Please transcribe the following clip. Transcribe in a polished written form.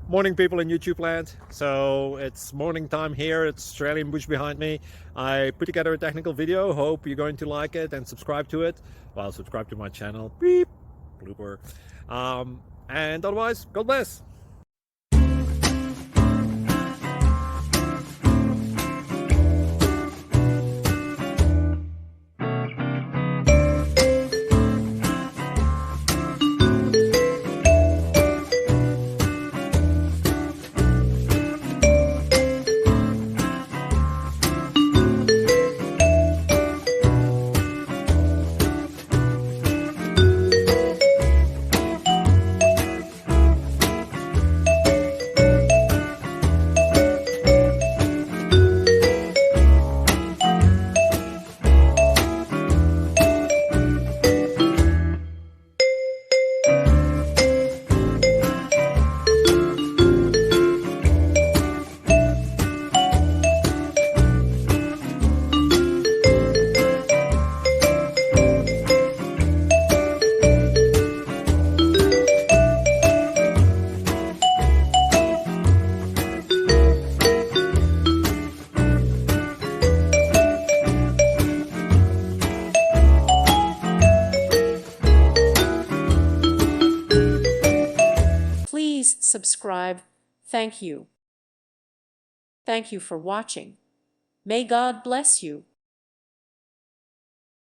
Morning, people in YouTube land. So it's morning time here. It's Australian bush behind me. I put together a technical video. Hope you're going to like it and subscribe to it. Well, subscribe to my channel. Beep. Blooper. And otherwise, God bless. Please subscribe. Thank you. Thank you for watching. May God bless you.